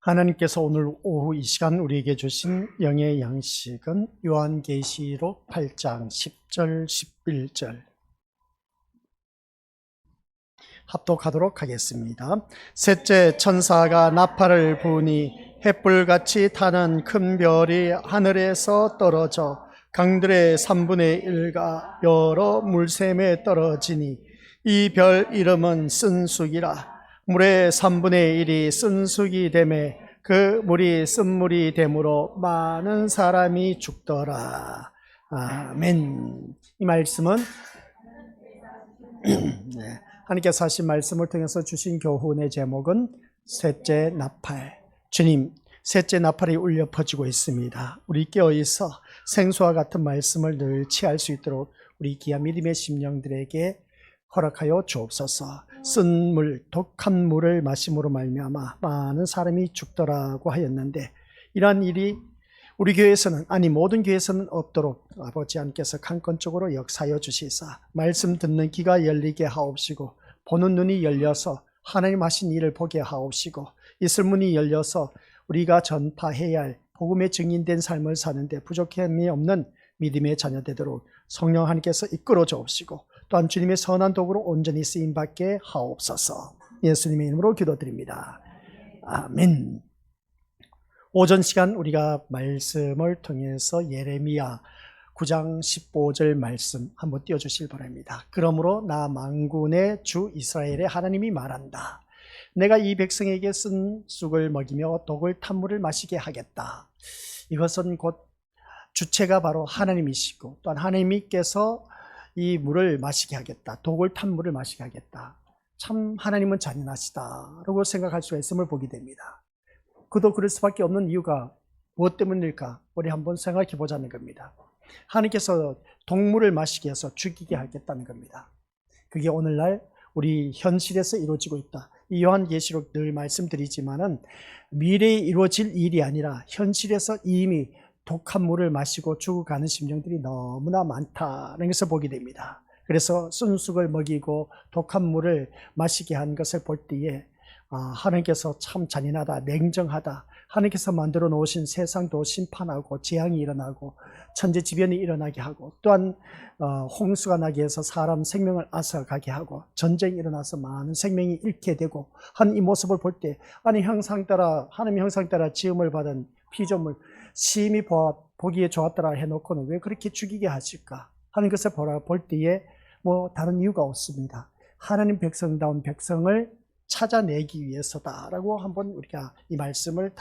하나님께서 오늘 오후 이 시간 우리에게 주신 영의 양식은 요한계시록 8장 10절 11절 합독하도록 하겠습니다. 셋째 천사가 나팔을 부으니 햇불같이 타는 큰 별이 하늘에서 떨어져 강들의 3분의 1가 여러 물샘에 떨어지니 이 별 이름은 쓴쑥이라. 물의 3분의 1이 쓴쑥이 되매 그 물이 쓴물이 되므로 많은 사람이 죽더라. 아멘. 이 말씀은 네, 하나님께서 하신 말씀을 통해서 주신 교훈의 제목은 셋째 나팔. 주님, 셋째 나팔이 울려 퍼지고 있습니다. 우리 깨어있어 생수와 같은 말씀을 늘 취할 수 있도록 우리 귀한 믿음의 심령들에게 허락하여 주옵소서. 쓴 물, 독한 물을 마심으로 말미암아 많은 사람이 죽더라고 하였는데, 이러한 일이 우리 교회에서는, 아니 모든 교회에서는 없도록 아버지 하나님께서 강권적으로 역사하여 주시사 말씀 듣는 귀가 열리게 하옵시고, 보는 눈이 열려서 하나님 하신 일을 보게 하옵시고, 있을 문이 열려서 우리가 전파해야 할 복음의 증인된 삶을 사는데 부족함이 없는 믿음의 자녀 되도록 성령 하나님께서 이끌어 주옵시고, 또한 주님의 선한 도구로 온전히 쓰임받게 하옵소서. 예수님의 이름으로 기도드립니다. 아멘. 오전 시간 우리가 말씀을 통해서 예레미야 9장 15절 말씀 한번 띄워주시기 바랍니다. 그러므로 나 만군의 주 이스라엘의 하나님이 말한다. 내가 이 백성에게 쓴 쑥을 먹이며 독을 탄 물을 마시게 하겠다. 이것은 곧 주체가 바로 하나님이시고, 또한 하나님께서 이 물을 마시게 하겠다. 독을 탄 물을 마시게 하겠다. 참 하나님은 잔인하시다라고 생각할 수가 있음을 보게 됩니다. 그도 그럴 수밖에 없는 이유가 무엇 때문일까? 우리 한번 생각해 보자는 겁니다. 하나님께서 독물을 마시게 해서 죽이게 하겠다는 겁니다. 그게 오늘날 우리 현실에서 이루어지고 있다. 이 요한계시록 늘 말씀드리지만은 미래에 이루어질 일이 아니라 현실에서 이미 독한 물을 마시고 죽어가는 심령들이 너무나 많다는 것을 보게 됩니다. 그래서 쓴쑥을 먹이고 독한 물을 마시게 한 것을 볼 때에 하나님께서 참 잔인하다, 냉정하다. 하나님께서 만들어 놓으신 세상도 심판하고 재앙이 일어나고 천재지변이 일어나게 하고, 또한 홍수가 나게 해서 사람 생명을 앗아가게 하고 전쟁이 일어나서 많은 생명이 잃게 되고 한 이 모습을 볼 때, 아니 하나님 형상 따라 지음을 받은 피조물 심히 보기에 좋았더라 해놓고는 왜 그렇게 죽이게 하실까 하는 것을 볼 때에 뭐 다른 이유가 없습니다. 하나님 백성다운 백성을 찾아내기 위해서다라고 한번 우리가 이 말씀을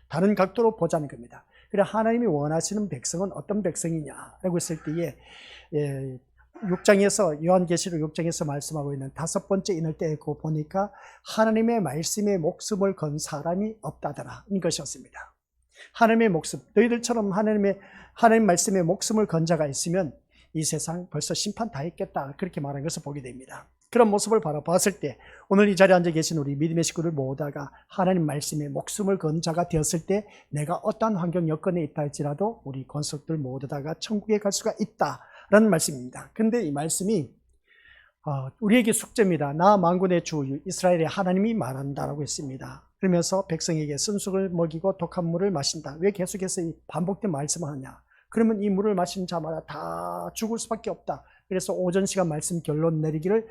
다른 각도로 보자는 겁니다. 그래, 하나님이 원하시는 백성은 어떤 백성이냐라고 했을 때에 6장에서 요한계시록 6장에서 말씀하고 있는 5번째 인을 떼고 보니까 하나님의 말씀에 목숨을 건 사람이 없다더라 이 것이었습니다. 하나님의 목숨, 너희들처럼 하나님 말씀에 목숨을 건 자가 있으면 이 세상 벌써 심판 다 했겠다, 그렇게 말한 것을 보게 됩니다. 그런 모습을 바라봤을 때 오늘 이 자리에 앉아 계신 우리 믿음의 식구들 모두가 하나님 말씀에 목숨을 건 자가 되었을 때 내가 어떠한 환경 여건에 있다 할지라도 우리 권속들 모두 다가 천국에 갈 수가 있다라는 말씀입니다. 그런데 이 말씀이 우리에게 숙제입니다. 나 만군의 주 이스라엘의 하나님이 말한다라고 했습니다. 그러면서 백성에게 쓴쑥을 먹이고 독한 물을 마신다. 왜 계속해서 이 반복된 말씀을 하냐? 그러면 이 물을 마신 자마다 다 죽을 수밖에 없다. 그래서 오전 시간 말씀 결론 내리기를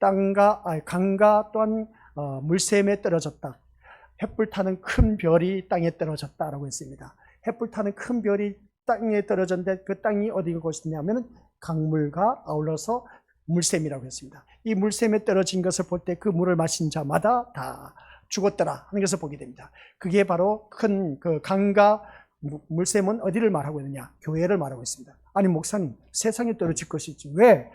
강과 또한 물샘에 떨어졌다. 햇불 타는 큰 별이 땅에 떨어졌다라고 했습니다. 햇불 타는 큰 별이 땅에 떨어졌는데 그 땅이 어디 곳이냐면 강물과 아울러서 물샘이라고 했습니다. 이 물샘에 떨어진 것을 볼 때 그 물을 마신 자마다 다 죽었더라 하는 것을 보게 됩니다. 그게 바로 큰 그 강과 물샘은 어디를 말하고 있느냐? 교회를 말하고 있습니다. 아니 목사님, 세상에 떨어질 것이지 왜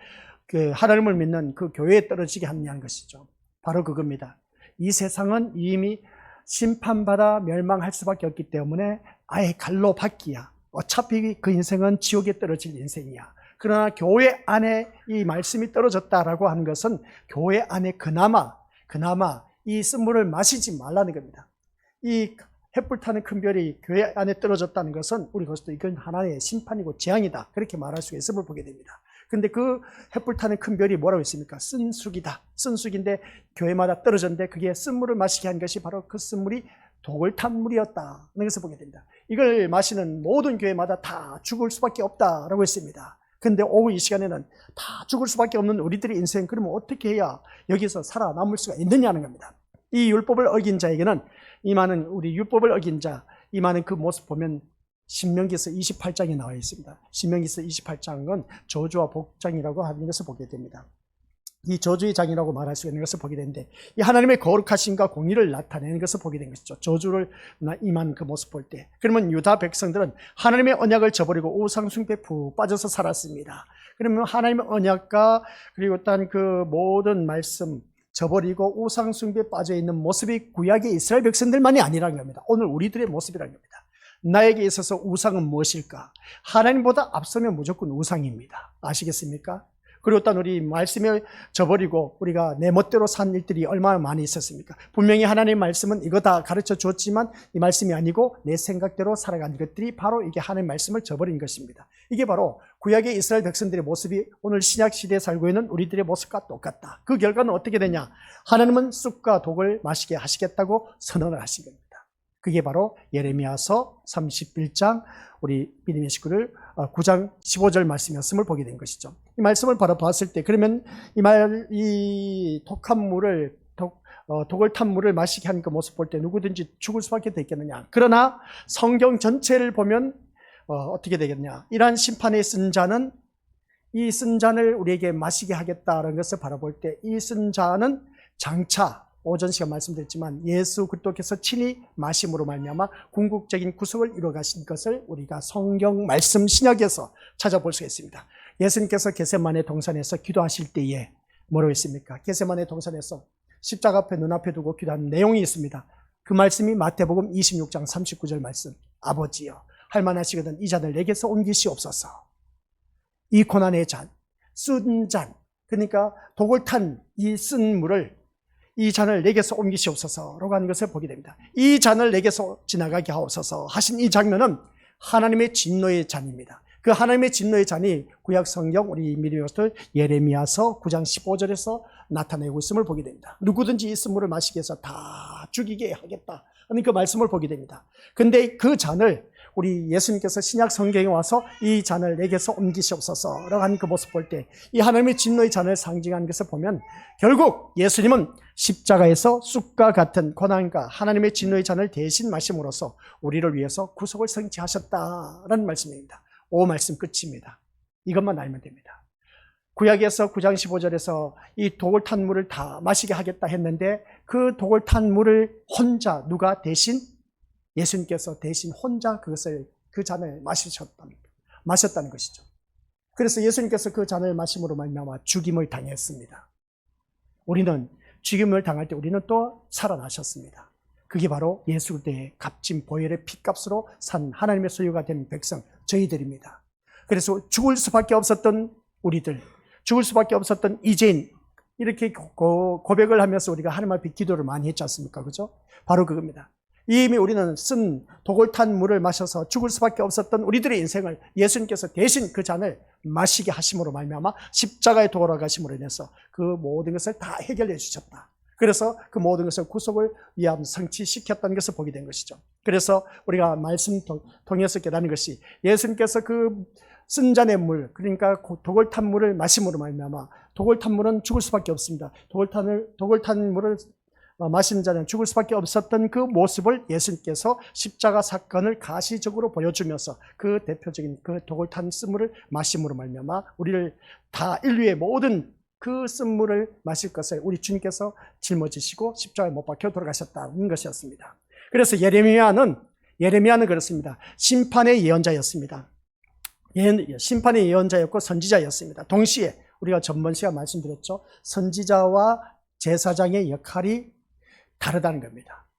그 하나님을 믿는 그 교회에 떨어지게 하느냐는 것이죠. 바로 그겁니다. 이 세상은 이미 심판받아 멸망할 수밖에 없기 때문에 아예 갈로 받기야. 어차피 그 인생은 지옥에 떨어질 인생이야. 그러나 교회 안에 이 말씀이 떨어졌다라고 하는 것은 교회 안에 그나마 이 쓴물을 마시지 말라는 겁니다. 이 햇불 타는 큰 별이 교회 안에 떨어졌다는 것은 우리 것도 이건 하나의 심판이고 재앙이다, 그렇게 말할 수가 있음을 보게 됩니다. 근데 그 햇불 타는 큰 별이 뭐라고 했습니까? 쓴쑥이다. 쓴쑥인데 교회마다 떨어졌는데 그게 쓴물을 마시게 한 것이 바로 그 쓴물이 독을 탄 물이었다 하는 것을 보게 됩니다. 이걸 마시는 모든 교회마다 다 죽을 수밖에 없다라고 했습니다. 근데 오후 이 시간에는 다 죽을 수밖에 없는 우리들의 인생, 그러면 어떻게 해야 여기서 살아남을 수가 있느냐는 겁니다. 이 율법을 어긴 자에게는 임하는, 우리 율법을 어긴 자 임하는 그 모습 보면 신명기서 28장에 나와 있습니다. 신명기서 28장은 저주와 복장이라고 하는 것을 보게 됩니다. 이 저주의 장이라고 말할 수 있는 것을 보게 되는데, 이 하나님의 거룩하심과 공의를 나타내는 것을 보게 된 것이죠. 저주를 임한 그 모습 볼 때. 그러면 유다 백성들은 하나님의 언약을 저버리고 우상 숭배에 푹 빠져서 살았습니다. 그러면 하나님의 언약과 그리고 단 그 모든 말씀 저버리고 우상 숭배에 빠져 있는 모습이 구약의 이스라엘 백성들만이 아니라는 겁니다. 오늘 우리들의 모습이라는 겁니다. 나에게 있어서 우상은 무엇일까? 하나님보다 앞서면 무조건 우상입니다. 아시겠습니까? 그리고 또 우리 말씀을 저버리고 우리가 내 멋대로 산 일들이 얼마나 많이 있었습니까? 분명히 하나님의 말씀은 이거다 가르쳐 줬지만 이 말씀이 아니고 내 생각대로 살아가는 것들이 바로 이게 하나님의 말씀을 저버린 것입니다. 이게 바로 구약의 이스라엘 백성들의 모습이 오늘 신약 시대에 살고 있는 우리들의 모습과 똑같다. 그 결과는 어떻게 되냐? 하나님은 쑥과 독을 마시게 하시겠다고 선언을 하신 겁니다. 그게 바로 예레미야서 31장 우리 믿음의 식구를 9장 15절 말씀이었음을 보게 된 것이죠. 이 말씀을 바로 봤을 때 그러면 이 독한 물을 독을 탄 물을 마시게 한 그 모습 볼 때 누구든지 죽을 수밖에 됐겠느냐. 그러나 성경 전체를 보면 어떻게 되겠냐. 이러한 심판에 쓴 자는 이 쓴 잔을 우리에게 마시게 하겠다는 것을 바라볼 때 이 쓴 잔은 장차 오전 시간 말씀드렸지만 예수 그리스도께서 친히 마심으로 말미암아 궁극적인 구속을 이루어 가신 것을 우리가 성경 말씀 신약에서 찾아볼 수 있습니다. 예수님께서 겟세마네 동산에서 기도하실 때에 뭐라고 했습니까? 겟세마네 동산에서 십자가 앞에 눈앞에 두고 기도하는 내용이 있습니다. 그 말씀이 마태복음 26장 39절 말씀. 아버지여 할만하시거든 이 잔을 내게서 옮기시옵소서. 이 고난의 잔, 쓴 잔, 그러니까 독을 탄 이 쓴 물을 이 잔을 내게서 옮기시옵소서라고 하는 것을 보게 됩니다. 이 잔을 내게서 지나가게 하옵소서 하신 이 장면은 하나님의 진노의 잔입니다. 그 하나님의 진노의 잔이 구약 성경 우리 미리오스들 예레미야서 9장 15절에서 나타내고 있음을 보게 됩니다. 누구든지 이 쓴물을 마시게 해서 다 죽이게 하겠다 하는 그 말씀을 보게 됩니다. 근데 그 잔을 우리 예수님께서 신약 성경에 와서 이 잔을 내게서 옮기시옵소서라고 하는 그 모습 볼 때 이 하나님의 진노의 잔을 상징하는 것을 보면 결국 예수님은 십자가에서 쑥과 같은 고난과 하나님의 진노의 잔을 대신 마심으로써 우리를 위해서 구속을 성취하셨다라는 말씀입니다. 5 말씀 끝입니다. 이것만 알면 됩니다. 구약에서 9장 15절에서 이 독을 탄 물을 다 마시게 하겠다 했는데 그 독을 탄 물을 혼자 누가 대신 예수님께서 대신 혼자 그 잔을 마셨다는 것이죠. 그래서 예수님께서 그 잔을 마심으로 말미암아 죽임을 당했습니다. 우리는 죽임을 당할 때 우리는 또 살아나셨습니다. 그게 바로 예수 그리스도의 값진 보혈의 피값으로 산 하나님의 소유가 된 백성 저희들입니다. 그래서 죽을 수밖에 없었던 우리들, 죽을 수밖에 없었던 이제인 이렇게 고백을 하면서 우리가 하나님 앞에 기도를 많이 했지 않습니까? 그죠? 바로 그겁니다. 이미 우리는 쓴 독을 탄 물을 마셔서 죽을 수밖에 없었던 우리들의 인생을 예수님께서 대신 그 잔을 마시게 하심으로 말미암아 십자가에 돌아가심으로 인해서 그 모든 것을 다 해결해 주셨다. 그래서 그 모든 것을 구속을 위함 성취시켰다는 것을 보게 된 것이죠. 그래서 우리가 말씀 통해서 깨닫는 것이 예수님께서 그 쓴 잔의 물, 그러니까 독을 탄 물을 마심으로 말미암아 독을 탄 물은 죽을 수밖에 없습니다. 독을 탄 물을 마신 자는 죽을 수밖에 없었던 그 모습을 예수님께서 십자가 사건을 가시적으로 보여주면서 그 대표적인 그 독을 탄 쓴물을 마심으로 말미암아 우리를 다 인류의 모든 그 쓴물을 마실 것을 우리 주님께서 짊어지시고 십자가에 못 박혀 돌아가셨다는 것이었습니다. 그래서 예레미야는 그렇습니다. 심판의 예언자였습니다. 심판의 예언자였고 선지자였습니다. 동시에 우리가 전번 시간 말씀드렸죠. 선지자와 제사장의 역할이 다르다는 겁니다.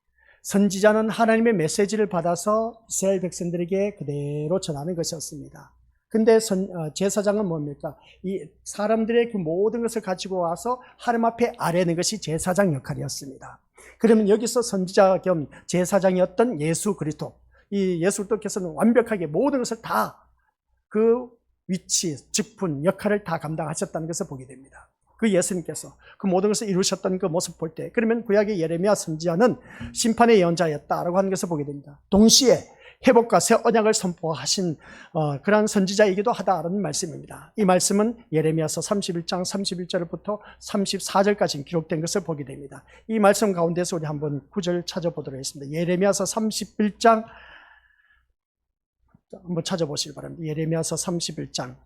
선지자는 하나님의 메시지를 받아서 이스라엘 백성들에게 그대로 전하는 것이었습니다. 근데 제사장은 뭡니까? 이 사람들의 그 모든 것을 가지고 와서 하나님 앞에 아뢰는 것이 제사장 역할이었습니다. 그러면 여기서 선지자 겸 제사장이었던 예수 그리스도, 이 예수 그리스도께서는 완벽하게 모든 것을 다 그 위치, 직분, 역할을 다 감당하셨다는 것을 보게 됩니다. 그 예수님께서 그 모든 것을 이루셨던 그 모습 볼 때, 그러면 구약의 예레미야 선지자는 심판의 예언자였다라고 하는 것을 보게 됩니다. 동시에 회복과 새 언약을 선포하신 그러한 선지자이기도 하다라는 말씀입니다. 이 말씀은 예레미야서 31장 31절부터 34절까지 기록된 것을 보게 됩니다. 이 말씀 가운데서 우리 한번 구절 찾아보도록 하겠습니다. 예레미야서 31장 한번 찾아보시기 바랍니다. 예레미야서 31장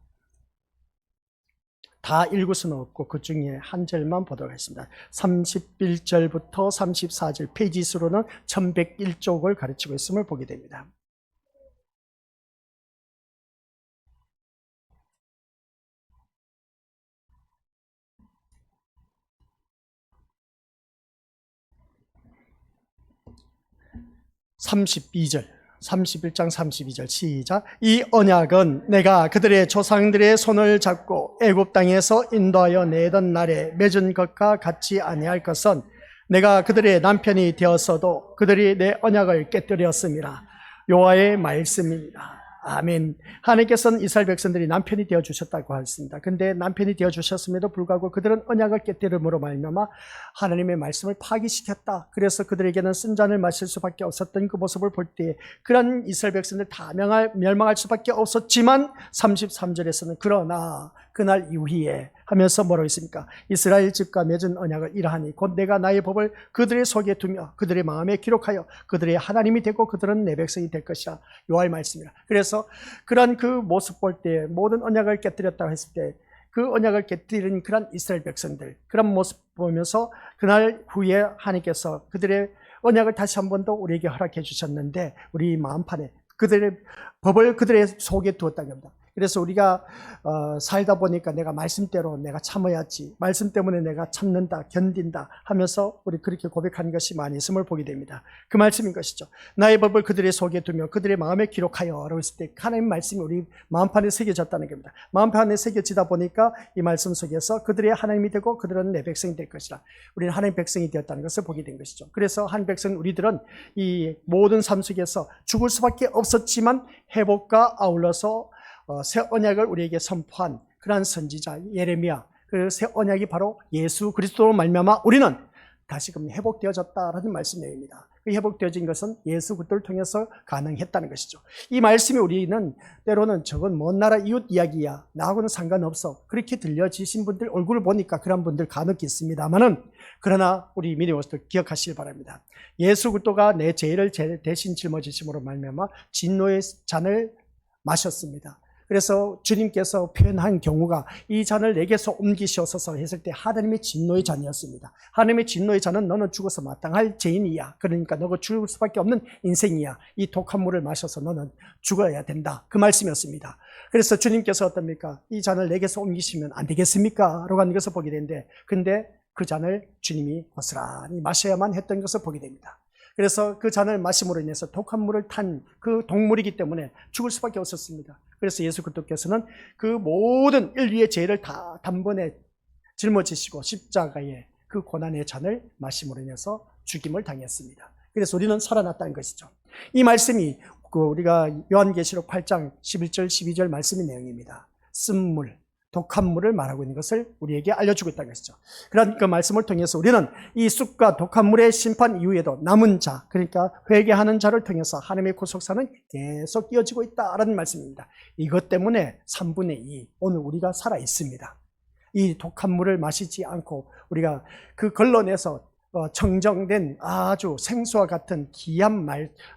다 읽을 수는 없고 그 중에 한 절만 보도록 하겠습니다. 31절부터 34절 페이지 수로는 1101쪽을 가르치고 있음을 보게 됩니다. (31장 32절) 시작. 이 언약은 내가 그들의 조상들의 손을 잡고 애굽 땅에서 인도하여 내던 날에 맺은 것과 같지 아니할 것은 내가 그들의 남편이 되었어도 그들이 내 언약을 깨뜨렸습니다. 여호와의 말씀입니다. 아멘. 하나님께서는 이스라엘 백성들이 남편이 되어주셨다고 하셨습니다. 근데 남편이 되어주셨음에도 불구하고 그들은 언약을 깨뜨림으로 말미암아 하나님의 말씀을 파기시켰다. 그래서 그들에게는 쓴 잔을 마실 수밖에 없었던 그 모습을 볼 때 그런 이스라엘 백성들 다 멸망할 수밖에 없었지만 33절에서는 그러나 그날 이후에 하면서 뭐라고 했습니까? 이스라엘 집과 맺은 언약을 이러하니 곧 내가 나의 법을 그들의 속에 두며 그들의 마음에 기록하여 그들의 하나님이 되고 그들은 내 백성이 될 것이라. 여호와의 말씀이라. 그래서 그런 그 모습 볼 때 모든 언약을 깨뜨렸다고 했을 때 그 언약을 깨뜨린 그런 이스라엘 백성들 그런 모습 보면서 그날 후에 하나님께서 그들의 언약을 다시 한 번 더 우리에게 허락해 주셨는데 우리 마음판에 그들의 법을 그들의 속에 두었다는 겁니다. 그래서 우리가 살다 보니까 내가 말씀대로 내가 참아야지, 말씀 때문에 내가 참는다, 견딘다 하면서 우리 그렇게 고백하는 것이 많이 있음을 보게 됩니다. 그 말씀인 것이죠. 나의 법을 그들의 속에 두며 그들의 마음에 기록하여 라고 했을 때 하나님 말씀이 우리 마음판에 새겨졌다는 겁니다. 마음판에 새겨지다 보니까 이 말씀 속에서 그들의 하나님이 되고 그들은 내 백성이 될 것이라. 우리는 하나님 백성이 되었다는 것을 보게 된 것이죠. 그래서 한 백성 우리들은 이 모든 삶 속에서 죽을 수밖에 없었지만 회복과 아울러서 새 언약을 우리에게 선포한 그러한 선지자 예레미야, 그 새 언약이 바로 예수 그리스도로 말미암아 우리는 다시금 회복되어졌다라는 말씀 내용입니다. 그 회복되어진 것은 예수 그리스도를 통해서 가능했다는 것이죠. 이 말씀이 우리는 때로는 저건 먼 나라 이웃 이야기야, 나하고는 상관없어, 그렇게 들려지신 분들 얼굴을 보니까 그런 분들 간혹 있습니다만은, 그러나 우리 믿음으로서 기억하시길 바랍니다. 예수 그리스도가 내 죄를 대신 짊어지심으로 말미암아 진노의 잔을 마셨습니다. 그래서 주님께서 표현한 경우가 이 잔을 내게서 옮기시옵소서 했을 때 하나님의 진노의 잔이었습니다. 하나님의 진노의 잔은 너는 죽어서 마땅할 죄인이야. 그러니까 너가 죽을 수밖에 없는 인생이야. 이 독한 물을 마셔서 너는 죽어야 된다. 그 말씀이었습니다. 그래서 주님께서 어떻습니까? 이 잔을 내게서 옮기시면 안 되겠습니까? 라고 하는 것을 보게 되는데, 근데 그 잔을 주님이 고스란히 마셔야만 했던 것을 보게 됩니다. 그래서 그 잔을 마심으로 인해서 독한 물을 탄 그 동물이기 때문에 죽을 수밖에 없었습니다. 그래서 예수 그리스도께서는 그 모든 인류의 죄를 다 단번에 짊어지시고 십자가의 그 고난의 잔을 마심으로 인해서 죽임을 당했습니다. 그래서 우리는 살아났다는 것이죠. 이 말씀이 우리가 요한계시록 8장 11절 12절 말씀의 내용입니다. 쓴물, 독한 물을 말하고 있는 것을 우리에게 알려주고 있다는 것이죠. 그런 그 말씀을 통해서 우리는 이 쑥과 독한 물의 심판 이후에도 남은 자, 그러니까 회개하는 자를 통해서 하나님의 구속사는 계속 이어지고 있다라는 말씀입니다. 이것 때문에 3분의 2 오늘 우리가 살아 있습니다. 이 독한 물을 마시지 않고 우리가 그 걸러내서 청정된 아주 생수와 같은 귀한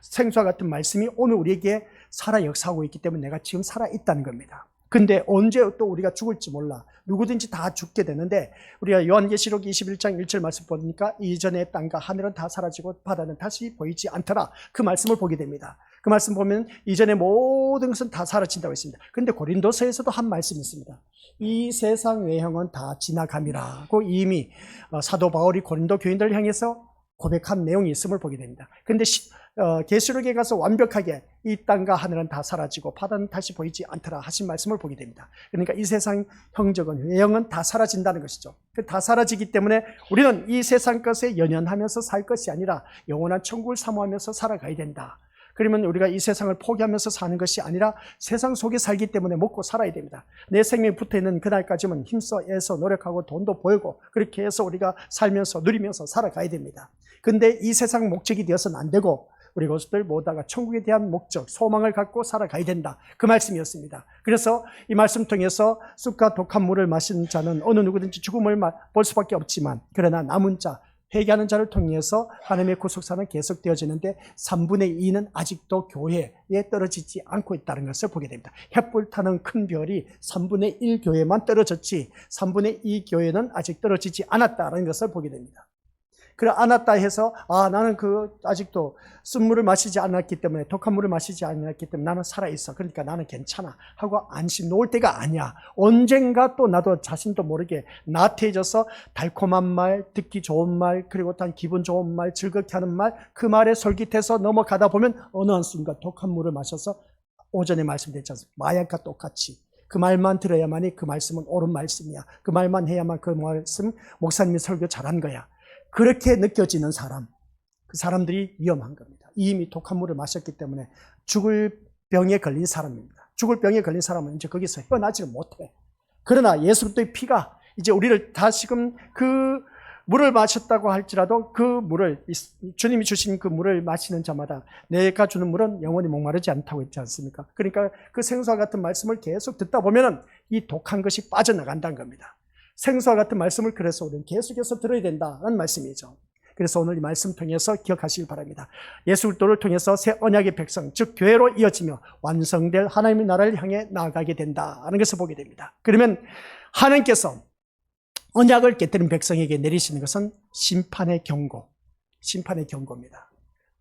생수와 같은 말씀이 오늘 우리에게 살아 역사하고 있기 때문에 내가 지금 살아 있다는 겁니다. 근데 언제 또 우리가 죽을지 몰라. 누구든지 다 죽게 되는데, 우리가 요한계시록 21장 1절 말씀 보니까 이전의 땅과 하늘은 다 사라지고 바다는 다시 보이지 않더라. 그 말씀을 보게 됩니다. 그 말씀 보면 이전의 모든 것은 다 사라진다고 했습니다. 근데 고린도서에서도 한 말씀이 있습니다. 이 세상 외형은 다 지나감이라고 이미 사도 바울이 고린도 교인들을 향해서 고백한 내용이 있음을 보게 됩니다. 근데 계시록에 가서 완벽하게 이 땅과 하늘은 다 사라지고 바다는 다시 보이지 않더라 하신 말씀을 보게 됩니다. 그러니까 이 세상 형적은 외형은 다 사라진다는 것이죠. 다 사라지기 때문에 우리는 이 세상 것에 연연하면서 살 것이 아니라 영원한 천국을 사모하면서 살아가야 된다. 그러면 우리가 이 세상을 포기하면서 사는 것이 아니라 세상 속에 살기 때문에 먹고 살아야 됩니다. 내 생명이 붙어있는 그날까지는 힘써 애써 노력하고 돈도 벌고 그렇게 해서 우리가 살면서 누리면서 살아가야 됩니다. 근데 이 세상 목적이 되어서는 안 되고 우리 것들 모두가 천국에 대한 목적, 소망을 갖고 살아가야 된다. 그 말씀이었습니다. 그래서 이 말씀 통해서 쑥과 독한 물을 마시는 자는 어느 누구든지 죽음을 볼 수밖에 없지만 그러나 남은 자, 회개하는 자를 통해서 하나님의 구속사는 계속되어지는데 3분의 2는 아직도 교회에 떨어지지 않고 있다는 것을 보게 됩니다. 햇불 타는 큰 별이 3분의 1 교회만 떨어졌지 3분의 2 교회는 아직 떨어지지 않았다는 것을 보게 됩니다. 그래 않았다 해서 나는 아직도 쓴물을 마시지 않았기 때문에 독한 물을 마시지 않았기 때문에 나는 살아있어. 그러니까 나는 괜찮아 하고 안심 놓을 때가 아니야. 언젠가 또 나도 자신도 모르게 나태해져서 달콤한 말, 듣기 좋은 말, 그리고 단 기분 좋은 말, 즐겁게 하는 말, 그 말에 솔깃해서 넘어가다 보면 어느 한순간 독한 물을 마셔서 오전에 말씀드렸지 않습니까? 마약과 똑같이 그 말만 들어야만이 그 말씀은 옳은 말씀이야. 그 말만 해야만 그 말씀 목사님이 설교 잘한 거야. 그렇게 느껴지는 사람, 그 사람들이 위험한 겁니다. 이미 독한 물을 마셨기 때문에 죽을 병에 걸린 사람입니다. 죽을 병에 걸린 사람은 이제 거기서 헤어나지를 못해. 그러나 예수 그리스도의 피가 이제 우리를 다시금 그 물을 마셨다고 할지라도 그 물을, 주님이 주신 그 물을 마시는 자마다 내가 주는 물은 영원히 목마르지 않다고 했지 않습니까? 그러니까 그 생수와 같은 말씀을 계속 듣다 보면은 이 독한 것이 빠져나간다는 겁니다. 생수와 같은 말씀을 그래서 우리는 계속해서 들어야 된다는 말씀이죠. 그래서 오늘 이 말씀 통해서 기억하시길 바랍니다. 예수 그리스도를 통해서 새 언약의 백성, 즉 교회로 이어지며 완성될 하나님의 나라를 향해 나아가게 된다는 것을 보게 됩니다. 그러면 하나님께서 언약을 깨뜨린 백성에게 내리시는 것은 심판의 경고입니다.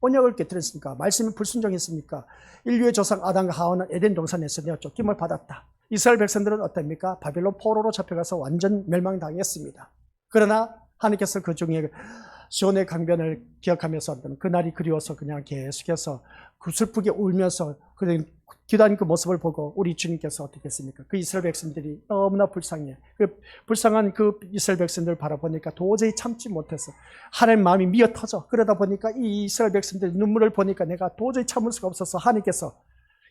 언약을 깨뜨렸으니까, 말씀이 불순종했으니까 인류의 조상 아담과 하와는 에덴 동산에서 내어 쫓김을 받았다. 이스라엘 백성들은 어떻습니까? 바벨론 포로로 잡혀가서 완전 멸망당했습니다. 그러나 하나님께서 그 중에 시온의 강변을 기억하면서 그날이 그리워서 그냥 계속해서 슬프게 울면서 기도하는 그 모습을 보고 우리 주님께서 어떻게 했습니까? 그 이스라엘 백성들이 너무나 불쌍해. 그 불쌍한 그 이스라엘 백성들을 바라보니까 도저히 참지 못해서 하나님 마음이 미어 터져. 그러다 보니까 이 이스라엘 백성들의 눈물을 보니까 내가 도저히 참을 수가 없어서 하나님께서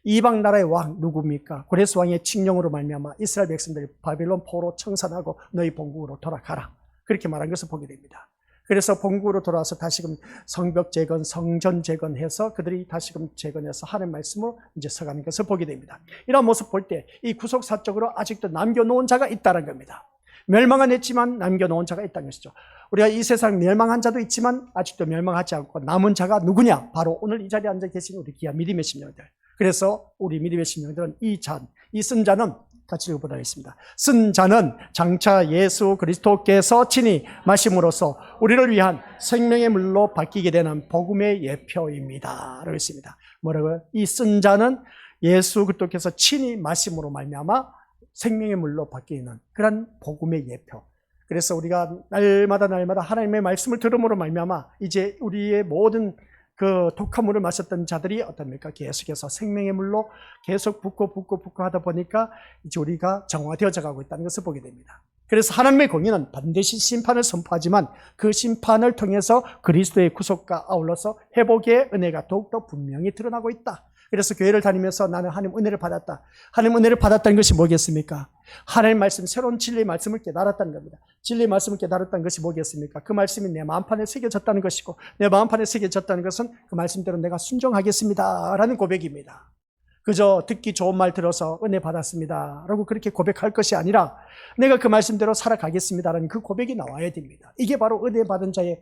이방 나라의 왕 누굽니까? 고레스 왕의 칙령으로 말미암아 이스라엘 백성들이 바벨론 포로 청산하고 너희 본국으로 돌아가라. 그렇게 말한 것을 보게 됩니다. 그래서 본국으로 돌아와서 다시금 성벽 재건, 성전 재건해서 그들이 다시금 재건해서 하나님 말씀으로 이제 서가는 것을 보게 됩니다. 이런 모습 볼 때 이 구속사적으로 아직도 남겨놓은 자가 있다는 겁니다. 멸망은 했지만 남겨놓은 자가 있다는 것이죠. 우리가 이 세상 멸망한 자도 있지만 아직도 멸망하지 않고 남은 자가 누구냐? 바로 오늘 이 자리에 앉아 계신 우리 귀한 믿음의 심령들. 그래서 우리 믿음의 심령들은 이 쓴 자는 같이 읽어보도록 하겠습니다. 쓴 자는 장차 예수 그리스도께서 친히 마심으로써 우리를 위한 생명의 물로 바뀌게 되는 복음의 예표입니다. 라고 했습니다. 뭐라고요? 이 쓴 자는 예수 그리스도께서 친히 마심으로 말미암아 생명의 물로 바뀌는 그런 복음의 예표. 그래서 우리가 날마다 하나님의 말씀을 들음으로 말미암아 이제 우리의 모든 그 독한 물을 마셨던 자들이 어떻습니까? 계속해서 생명의 물로 계속 붓고 하다 보니까 이제 우리가 정화되어져 가고 있다는 것을 보게 됩니다. 그래서 하나님의 공의는 반드시 심판을 선포하지만 그 심판을 통해서 그리스도의 구속과 아울러서 회복의 은혜가 더욱더 분명히 드러나고 있다. 그래서 교회를 다니면서 나는 하나님 은혜를 받았다. 하나님 은혜를 받았다는 것이 뭐겠습니까? 하나님 말씀, 새로운 진리의 말씀을 깨달았다는 겁니다. 진리의 말씀을 깨달았다는 것이 뭐겠습니까? 그 말씀이 내 마음판에 새겨졌다는 것이고 내 마음판에 새겨졌다는 것은 그 말씀대로 내가 순종하겠습니다 라는 고백입니다. 그저 듣기 좋은 말 들어서 은혜 받았습니다 라고 그렇게 고백할 것이 아니라 내가 그 말씀대로 살아가겠습니다라는 그 고백이 나와야 됩니다. 이게 바로 은혜 받은 자의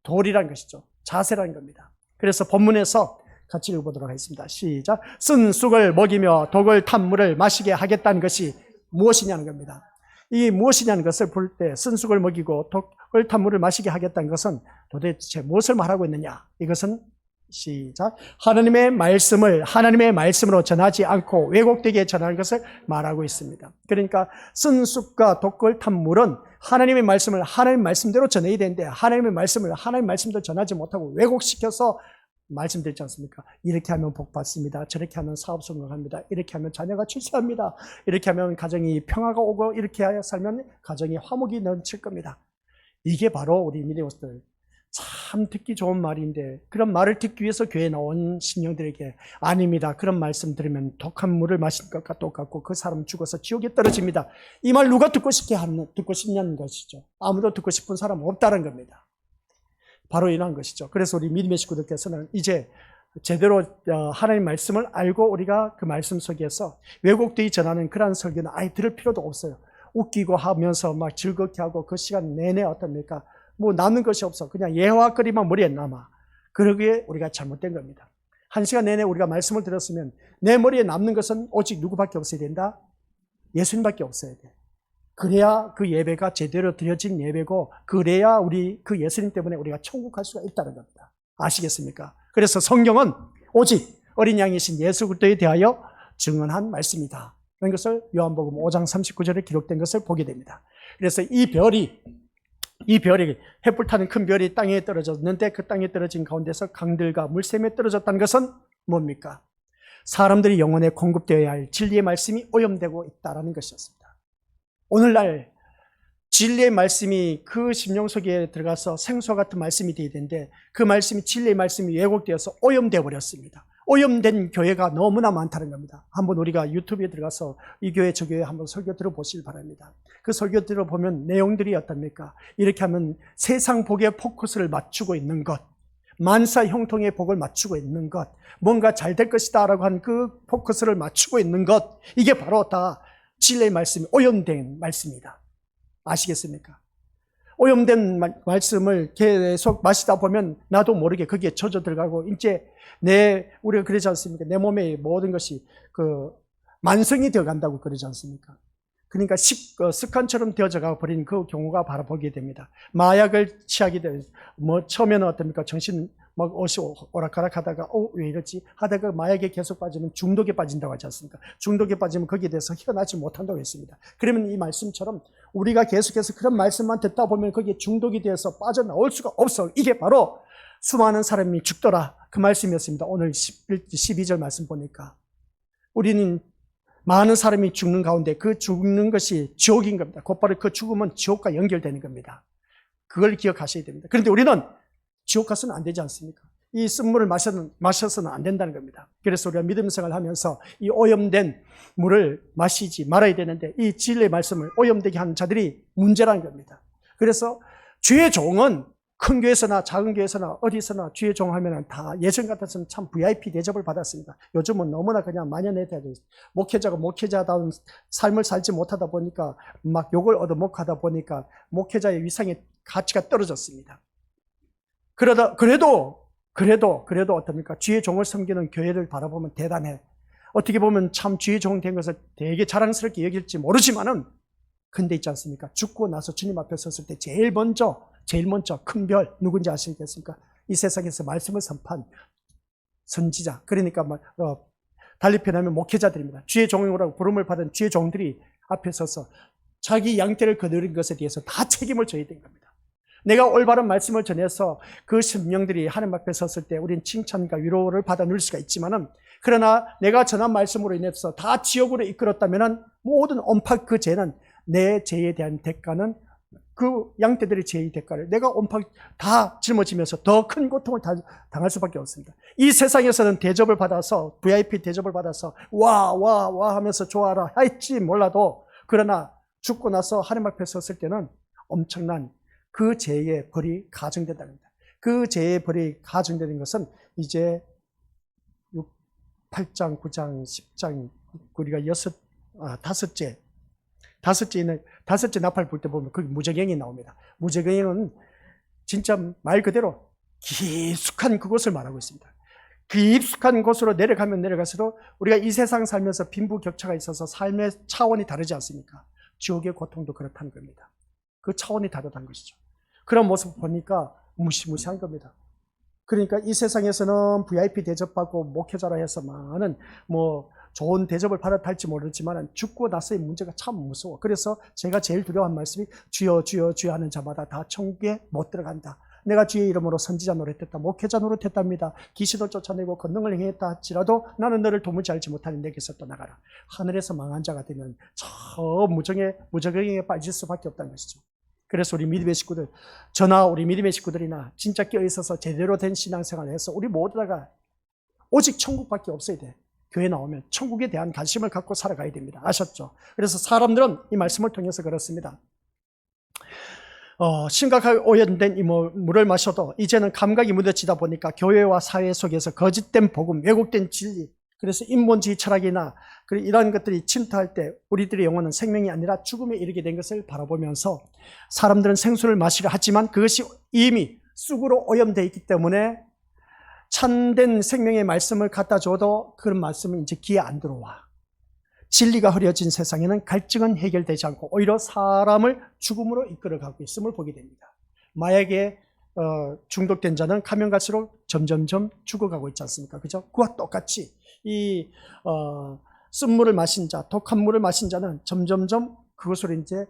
도리라는 것이죠. 자세라는 겁니다. 그래서 본문에서 같이 읽어보도록 하겠습니다. 시작. 쓴 쑥을 먹이며 독을 탄 물을 마시게 하겠다는 것이 무엇이냐는 겁니다. 이 무엇이냐는 것을 볼 때 쓴 쑥을 먹이고 독을 탄 물을 마시게 하겠다는 것은 도대체 무엇을 말하고 있느냐? 이것은 시작. 하나님의 말씀으로 전하지 않고 왜곡되게 전하는 것을 말하고 있습니다. 그러니까 쓴 쑥과 독을 탄 물은 하나님의 말씀을 하나님 말씀대로 전해야 되는데 하나님의 말씀을 하나님 말씀대로 전하지 못하고 왜곡시켜서 말씀드렸지 않습니까? 이렇게 하면 복 받습니다. 저렇게 하면 사업 성공합니다. 이렇게 하면 자녀가 출세합니다. 이렇게 하면 가정이 평화가 오고 이렇게 살면 가정이 화목이 넘칠 겁니다. 이게 바로 우리 믿음의 것들 참 듣기 좋은 말인데 그런 말을 듣기 위해서 교회에 나온 신령들에게 아닙니다. 그런 말씀 들으면 독한 물을 마신 것과 똑같고 그 사람 죽어서 지옥에 떨어집니다. 이 말 누가 듣고 싶냐는 것이죠. 아무도 듣고 싶은 사람 없다는 겁니다. 바로 이러한 것이죠. 그래서 우리 믿음의 식구들께서는 이제 제대로 하나님 말씀을 알고 우리가 그 말씀 속에서 왜곡되이 전하는 그러한 설교는 아예 들을 필요도 없어요. 웃기고 하면서 막 즐겁게 하고 그 시간 내내 어떻습니까? 뭐 남는 것이 없어. 그냥 예화거리만 머리에 남아. 그러기에 우리가 잘못된 겁니다. 한 시간 내내 우리가 말씀을 들었으면 내 머리에 남는 것은 오직 누구밖에 없어야 된다? 예수님밖에 없어야 돼. 그래야 그 예배가 제대로 드려진 예배고 그래야 우리 그 예수님 때문에 우리가 천국 갈 수가 있다는 겁니다. 아시겠습니까? 그래서 성경은 오직 어린 양이신 예수 그리스도에 대하여 증언한 말씀이다. 그런 것을 요한복음 5장 39절에 기록된 것을 보게 됩니다. 그래서 이 별이 햇불 타는 큰 별이 땅에 떨어졌는데 그 땅에 떨어진 가운데서 강들과 물샘에 떨어졌다는 것은 뭡니까? 사람들이 영혼에 공급되어야 할 진리의 말씀이 오염되고 있다는 것이었습니다. 오늘날 진리의 말씀이 그 심령 속에 들어가서 생수와 같은 말씀이 되어야 되는데 그 말씀이 진리의 말씀이 왜곡되어서 오염되어 버렸습니다. 오염된 교회가 너무나 많다는 겁니다. 한번 우리가 유튜브에 들어가서 이 교회 저 교회 한번 설교 들어보시길 바랍니다. 그 설교 들어보면 내용들이 어떻습니까? 이렇게 하면 세상 복에 포커스를 맞추고 있는 것, 만사 형통의 복을 맞추고 있는 것, 뭔가 잘 될 것이다 라고 한 그 포커스를 맞추고 있는 것, 이게 바로 다 진리의 말씀이 오염된 말씀이다. 아시겠습니까? 오염된 말씀을 계속 마시다 보면 나도 모르게 거기에 젖어 들어가고 이제 우리가 그러지 않습니까? 내 몸의 모든 것이 만성이 되어 간다고 그러지 않습니까? 그러니까 습관처럼 되어져 버린 그 경우가 바로 보게 됩니다. 마약을 취하게 되면 처음에는 어떻습니까? 정신 막 오락가락 하다가 왜 이러지? 하다가 마약에 계속 빠지면 중독에 빠진다고 하지 않습니까? 중독에 빠지면 거기에 대해서 헤어나지 못한다고 했습니다. 그러면 이 말씀처럼 우리가 계속해서 그런 말씀만 듣다 보면 거기에 중독이 되어서 빠져나올 수가 없어. 이게 바로 수많은 사람이 죽더라 그 말씀이었습니다. 오늘 12절 말씀 보니까 우리는 많은 사람이 죽는 가운데 그 죽는 것이 지옥인 겁니다. 곧바로 그 죽음은 지옥과 연결되는 겁니다. 그걸 기억하셔야 됩니다. 그런데 우리는 지옥 가서는 안 되지 않습니까? 이 쓴물을 마셔서는 안 된다는 겁니다. 그래서 우리가 믿음 생활을 하면서 이 오염된 물을 마시지 말아야 되는데 이 진리의 말씀을 오염되게 하는 자들이 문제라는 겁니다. 그래서 주의 종은 큰 교회에서나 작은 교회에서나 어디서나 주의 종 하면은 다 예전 같았으면 참 VIP 대접을 받았습니다. 요즘은 너무나 그냥 만연해야 돼. 목회자가 목회자다운 삶을 살지 못하다 보니까 막 욕을 얻어먹고 하다 보니까 목회자의 위상의 가치가 떨어졌습니다. 그래도 어떻습니까? 주의 종을 섬기는 교회를 바라보면 대단해. 어떻게 보면 참 주의 종 된 것을 되게 자랑스럽게 여길지 모르지만은 근데 있지 않습니까? 죽고 나서 주님 앞에 섰을 때 제일 먼저 큰 별 누군지 아시겠습니까? 이 세상에서 말씀을 선포한 선지자, 그러니까 달리 표현하면 목회자들입니다. 주의 종이라고 부름을 받은 주의 종들이 앞에 서서 자기 양떼를 거느린 것에 대해서 다 책임을 져야 된 겁니다. 내가 올바른 말씀을 전해서 그 심령들이 하나님 앞에 섰을 때 우리는 칭찬과 위로를 받아 누릴 수가 있지만은, 그러나 내가 전한 말씀으로 인해서 다 지옥으로 이끌었다면은 모든 온팍 그 죄는, 내 죄에 대한 대가는 그 양떼들의 죄의 대가를 내가 온팍 다 짊어지면서 더 큰 고통을 당할 수밖에 없습니다. 이 세상에서는 대접을 받아서, VIP 대접을 받아서 와 하면서 좋아라 할지 몰라도, 그러나 죽고 나서 하나님 앞에 섰을 때는 엄청난 그 죄의 벌이 가중된다는 겁니다. 그 죄의 벌이 가중되는 것은 이제 8장, 9장, 10장 우리가 다섯째 나팔 불 때 보면 거기 무저갱이 나옵니다. 무저갱이는 진짜 말 그대로 깊숙한 그곳을 말하고 있습니다. 깊숙한 곳으로 내려가면 내려갈수록 우리가 이 세상 살면서 빈부격차가 있어서 삶의 차원이 다르지 않습니까? 지옥의 고통도 그렇다는 겁니다. 그 차원이 다르다는 것이죠. 그런 모습 보니까 무시무시한 겁니다. 그러니까 이 세상에서는 VIP 대접받고 목회자라 해서만은 좋은 대접을 받았할지 모르지만 죽고 나서의 문제가 참 무서워. 그래서 제가 제일 두려워한 말씀이 주여 주여 주여 하는 자마다 다 천국에 못 들어간다. 내가 주의 이름으로 선지자 노릇했다, 목회자 노릇했답니다. 귀신을 쫓아내고 권능을 행했다 할지라도 나는 너를 도무지 알지 못하는 내게서 떠나가라. 하늘에서 망한 자가 되면 저 무저갱이에 빠질 수밖에 없다는 것이죠. 그래서 우리 믿음의 식구들, 저나 우리 믿음의 식구들이나 진짜 껴있어서 제대로 된 신앙생활을 해서 우리 모두가 오직 천국밖에 없어야 돼. 교회 나오면 천국에 대한 관심을 갖고 살아가야 됩니다. 아셨죠? 그래서 사람들은 이 말씀을 통해서 그렇습니다. 심각하게 오염된 이 물을 마셔도 이제는 감각이 무뎌지다 보니까 교회와 사회 속에서 거짓된 복음, 왜곡된 진리, 그래서 인본주의 철학이나 이런 것들이 침투할 때 우리들의 영혼은 생명이 아니라 죽음에 이르게 된 것을 바라보면서 사람들은 생수를 마시려 하지만 그것이 이미 쑥으로 오염되어 있기 때문에 참된 생명의 말씀을 갖다 줘도 그런 말씀은 이제 귀에 안 들어와. 진리가 흐려진 세상에는 갈증은 해결되지 않고 오히려 사람을 죽음으로 이끌어가고 있음을 보게 됩니다. 마약에 중독된 자는 가면 갈수록 점점점 죽어가고 있지 않습니까? 그죠? 그와 똑같이 이 쓴물을 마신 자, 독한 물을 마신 자는 점점점 그것으로 이제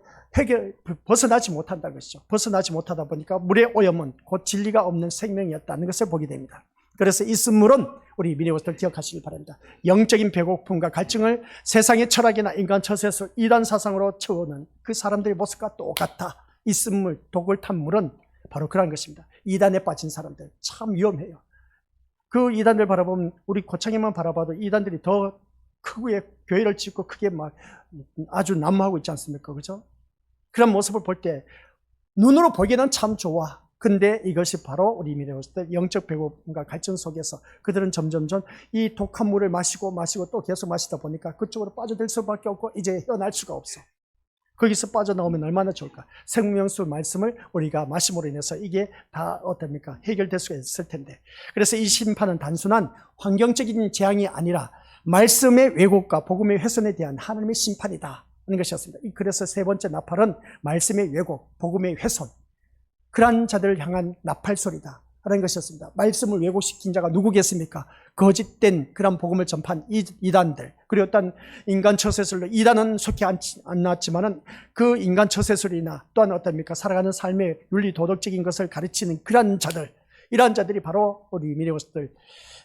벗어나지 못한다는 것이죠. 벗어나지 못하다 보니까 물의 오염은 곧 진리가 없는 생명이었다는 것을 보게 됩니다. 그래서 이 쓴물은 우리 미래것들 기억하시길 바랍니다. 영적인 배고픔과 갈증을 세상의 철학이나 인간 처세에서 이단 사상으로 채우는 그 사람들의 모습과 똑같아. 이 쓴물, 독을 탄 물은 바로 그런 것입니다. 이단에 빠진 사람들 참 위험해요. 그 이단들 바라보면 우리 고창에만 바라봐도 이단들이 더 크게 교회를 짓고 크게 막 아주 난무하고 있지 않습니까? 그죠? 그런 모습을 볼 때 눈으로 보기에는 참 좋아. 근데 이것이 바로 우리 미래로서 영적 배고픔과 갈증 속에서 그들은 점점점 이 독한 물을 마시고 또 계속 마시다 보니까 그쪽으로 빠져들 수밖에 없고 이제 헤어날 수가 없어. 거기서 빠져나오면 얼마나 좋을까. 생명수 말씀을 우리가 마심으로 인해서 이게 다 어떻습니까? 해결될 수가 있을 텐데. 그래서 이 심판은 단순한 환경적인 재앙이 아니라 말씀의 왜곡과 복음의 훼손에 대한 하나님의 심판이다 하는 것이었습니다. 그래서 세 번째 나팔은 말씀의 왜곡, 복음의 훼손, 그러한 자들을 향한 나팔소리다 라는 것이었습니다. 말씀을 왜곡시킨 자가 누구겠습니까? 거짓된 그런 복음을 전파한 이단들, 그리고 어떤 인간 처세술로, 이단은 속히 안 나왔지만은 그 인간 처세술이나 또한 어떻습니까? 살아가는 삶의 윤리 도덕적인 것을 가르치는 그런 자들, 이러한 자들이 바로 우리 미래고스들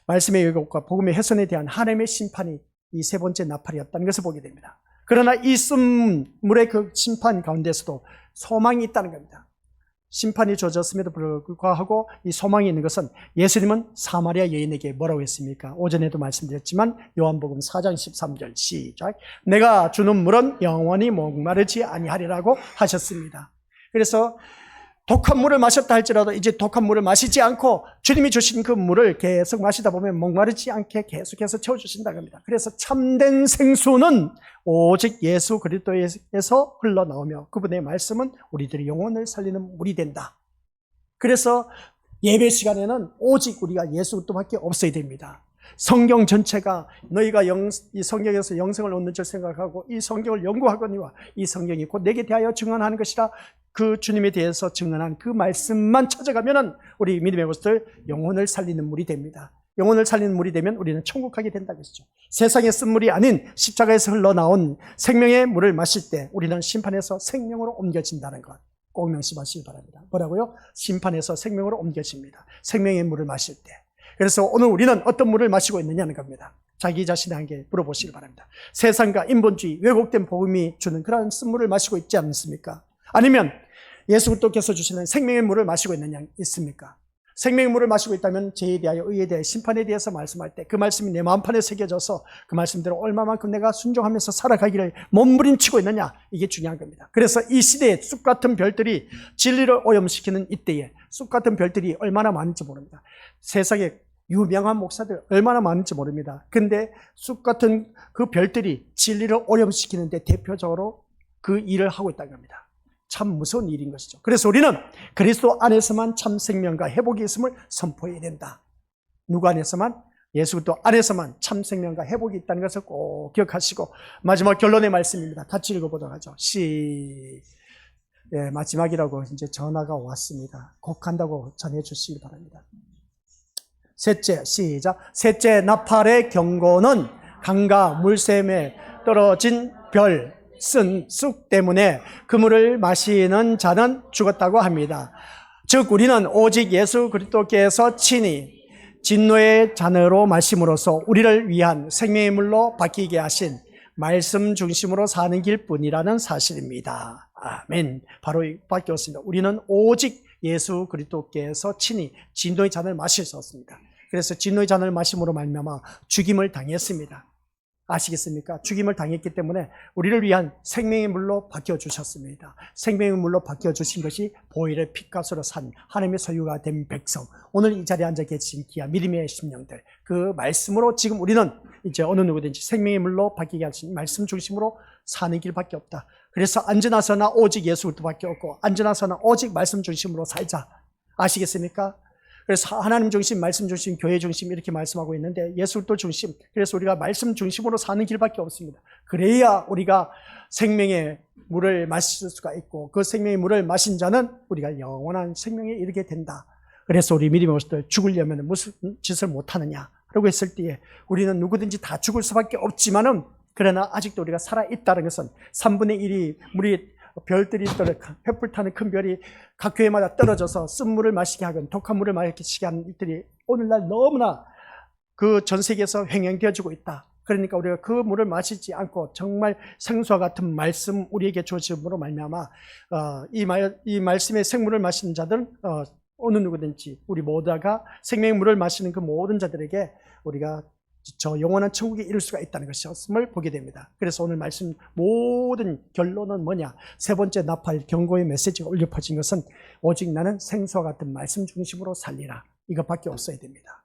말씀의 왜곡과 복음의 훼손에 대한 하나님의 심판이 이 세 번째 나팔이었다는 것을 보게 됩니다. 그러나 이 쓴물의 그 심판 가운데서도 소망이 있다는 겁니다. 심판이 주어졌음에도 불구하고 이 소망이 있는 것은 예수님은 사마리아 여인에게 뭐라고 했습니까? 오전에도 말씀드렸지만 요한복음 4장 13절 시작. 내가 주는 물은 영원히 목마르지 아니하리라고 하셨습니다. 그래서 독한 물을 마셨다 할지라도 이제 독한 물을 마시지 않고 주님이 주신 그 물을 계속 마시다 보면 목마르지 않게 계속해서 채워주신다는 겁니다. 그래서 참된 생수는 오직 예수 그리스도에서 흘러나오며 그분의 말씀은 우리들의 영혼을 살리는 물이 된다. 그래서 예배 시간에는 오직 우리가 예수 그리스도밖에 없어야 됩니다. 성경 전체가 너희가 이 성경에서 영생을 얻는 줄 생각하고 이 성경을 연구하거니와 이 성경이 곧 내게 대하여 증언하는 것이라 그 주님에 대해서 증언한 그 말씀만 찾아가면은 우리 믿음의 것들 영혼을 살리는 물이 됩니다. 영혼을 살리는 물이 되면 우리는 천국 가게 된다는 것이죠. 세상에 쓴 물이 아닌 십자가에서 흘러나온 생명의 물을 마실 때 우리는 심판에서 생명으로 옮겨진다는 것 꼭 명심하시기 바랍니다. 뭐라고요? 심판에서 생명으로 옮겨집니다. 생명의 물을 마실 때. 그래서 오늘 우리는 어떤 물을 마시고 있느냐는 겁니다. 자기 자신에게 물어보시기 바랍니다. 세상과 인본주의, 왜곡된 복음이 주는 그런 쓴물을 마시고 있지 않습니까? 아니면 예수 그리스도께서 주시는 생명의 물을 마시고 있습니까? 생명의 물을 마시고 있다면 죄에 대하여, 의에 대하여, 심판에 대해서 말씀할 때 그 말씀이 내 마음판에 새겨져서 그 말씀대로 얼마만큼 내가 순종하면서 살아가기를 몸부림치고 있느냐, 이게 중요한 겁니다. 그래서 이 시대에 쑥 같은 별들이 진리를 오염시키는 이때에 쑥 같은 별들이 얼마나 많은지 모릅니다. 세상에 유명한 목사들 얼마나 많은지 모릅니다. 근데 쑥 같은 그 별들이 진리를 오염시키는데 대표적으로 그 일을 하고 있다는 겁니다. 참 무서운 일인 것이죠. 그래서 우리는 그리스도 안에서만 참 생명과 회복이 있음을 선포해야 된다. 누구 안에서만? 예수 그리스도 안에서만 참 생명과 회복이 있다는 것을 꼭 기억하시고 마지막 결론의 말씀입니다. 같이 읽어보도록 하죠. 마지막이라고 이제 전화가 왔습니다. 꼭 한다고 전해주시기 바랍니다. 셋째, 시작. 셋째 나팔의 경고는 강과 물샘에 떨어진 별, 쓴 쑥 때문에 그 물을 마시는 자는 죽었다고 합니다. 즉 우리는 오직 예수 그리스도께서 친히 진노의 잔으로 마심으로써 우리를 위한 생명의 물로 바뀌게 하신 말씀 중심으로 사는 길뿐이라는 사실입니다. 아멘. 바로 이밖에 없습니다. 우리는 오직 예수 그리스도께서 친히 진노의 잔을 마셨습니다. 그래서 진노의 잔을 마심으로 말미암아 죽임을 당했습니다. 아시겠습니까? 죽임을 당했기 때문에 우리를 위한 생명의 물로 바뀌어주셨습니다. 생명의 물로 바뀌어주신 것이 보혈의 피값으로 산 하나님의 소유가 된 백성, 오늘 이 자리에 앉아 계신 귀한 믿음의 심령들, 그 말씀으로 지금 우리는 이제 어느 누구든지 생명의 물로 바뀌게 하신 말씀 중심으로 사는 길밖에 없다. 그래서 앉으나서나 오직 예수 그리스도밖에 없고 앉으나서나 오직 말씀 중심으로 살자. 아시겠습니까? 그래서 하나님 중심, 말씀 중심, 교회 중심 이렇게 말씀하고 있는데 예수 그리스도 중심, 그래서 우리가 말씀 중심으로 사는 길밖에 없습니다. 그래야 우리가 생명의 물을 마실 수가 있고 그 생명의 물을 마신 자는 우리가 영원한 생명에 이르게 된다. 그래서 우리 믿음의 모습들 죽으려면 무슨 짓을 못하느냐 라고 했을 때에 우리는 누구든지 다 죽을 수밖에 없지만은 그러나 아직도 우리가 살아있다는 것은 3분의 1이 물이 별들이 횃불 타는 큰 별이 각 교회마다 떨어져서 쓴물을 마시게 하건 독한 물을 마시게 하는 일들이 오늘날 너무나 그 전 세계에서 횡행되어지고 있다. 그러니까 우리가 그 물을 마시지 않고 정말 생수와 같은 말씀 우리에게 주어짐으로 말미암아 이 말씀의 생물을 마시는 자들은 어느 누구든지 우리 모두가 생명의 물을 마시는 그 모든 자들에게 우리가 저 영원한 천국에 이룰 수가 있다는 것을 보게 됩니다. 그래서 오늘 말씀 모든 결론은 뭐냐? 세 번째 나팔 경고의 메시지가 울려 퍼진 것은 오직 나는 생수와 같은 말씀 중심으로 살리라. 이것밖에 없어야 됩니다.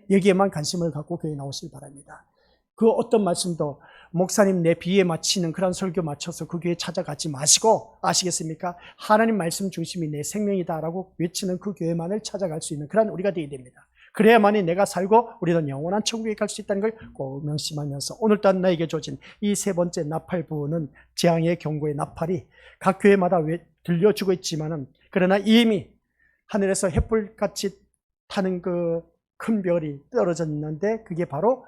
여기에만 관심을 갖고 교회에 나오시기 바랍니다. 그 어떤 말씀도 목사님 내 비에 맞히는 그런 설교 맞춰서 그 교회 찾아가지 마시고 아시겠습니까? 하나님 말씀 중심이 내 생명이다라고 외치는 그 교회만을 찾아갈 수 있는 그런 우리가 되어야 됩니다. 그래야만이 내가 살고 우리는 영원한 천국에 갈 수 있다는 걸 꼭 명심하면서 오늘 또한 나에게 주어진 이 세 번째 나팔 부분은 재앙의 경고의 나팔이 각 교회마다 들려주고 있지만은 그러나 이미 하늘에서 횃불같이 타는 그 큰 별이 떨어졌는데 그게 바로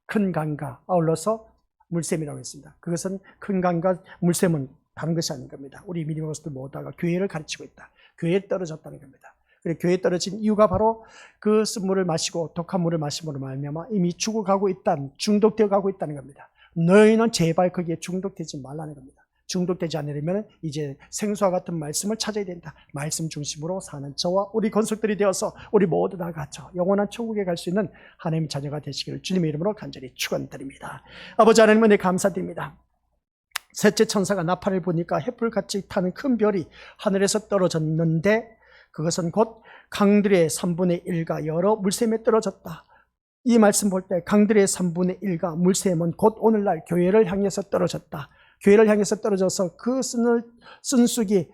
큰 강과 아울러서 물샘이라고 했습니다. 그것은 큰 강과 물샘은 다른 것이 아닌 겁니다. 우리 믿음의 모습들 모두가 교회를 가르치고 있다. 교회에 떨어졌다는 겁니다. 그래 교회에 떨어진 이유가 바로 그 쓴물을 마시고 독한 물을 마심으로 말미암아 이미 죽어가고 있다는, 중독되어 가고 있다는 겁니다. 너희는 제발 거기에 중독되지 말라는 겁니다. 중독되지 않으려면 이제 생수와 같은 말씀을 찾아야 된다. 말씀 중심으로 사는 저와 우리 건속들이 되어서 우리 모두 다 같이 영원한 천국에 갈 수 있는 하나님의 자녀가 되시기를 주님의 이름으로 간절히 축원드립니다. 아버지 하나님 은혜 감사드립니다. 셋째 천사가 나팔을 보니까 횃불같이 타는 큰 별이 하늘에서 떨어졌는데 그것은 곧 강들의 3분의 1가 여러 물샘에 떨어졌다. 이 말씀 볼 때 강들의 3분의 1가 물샘은 곧 오늘날 교회를 향해서 떨어졌다. 교회를 향해서 떨어져서 그 쓴쑥이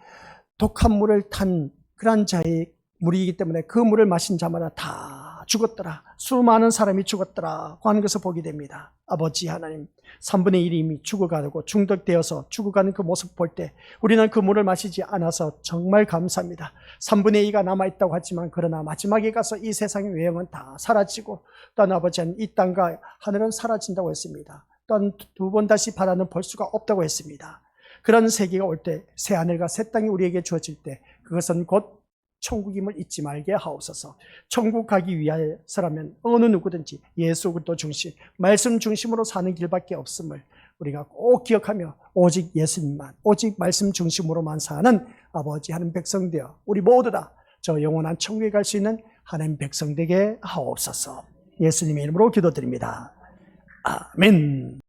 독한 물을 탄 그런 자의 물이기 때문에 그 물을 마신 자마다 다 죽었더라. 수많은 사람이 죽었더라 하는 것을 보게 됩니다. 아버지 하나님, 3분의 1이 이미 죽어가고 중독되어서 죽어가는 그 모습 볼 때 우리는 그 물을 마시지 않아서 정말 감사합니다. 3분의 2가 남아있다고 하지만 그러나 마지막에 가서 이 세상의 외형은 다 사라지고 또한 아버지 하나님 이 땅과 하늘은 사라진다고 했습니다. 또한 두 번 다시 바다는 볼 수가 없다고 했습니다. 그런 세계가 올 때 새 하늘과 새 땅이 우리에게 주어질 때 그것은 곧 천국임을 잊지 말게 하옵소서. 천국 가기 위해서라면 어느 누구든지 예수 그리스도 중심, 말씀 중심으로 사는 길밖에 없음을 우리가 꼭 기억하며 오직 예수님만, 오직 말씀 중심으로만 사는 아버지 하나님 백성 되어 우리 모두 다 저 영원한 천국에 갈 수 있는 하나님 백성 되게 하옵소서. 예수님의 이름으로 기도드립니다. 아멘.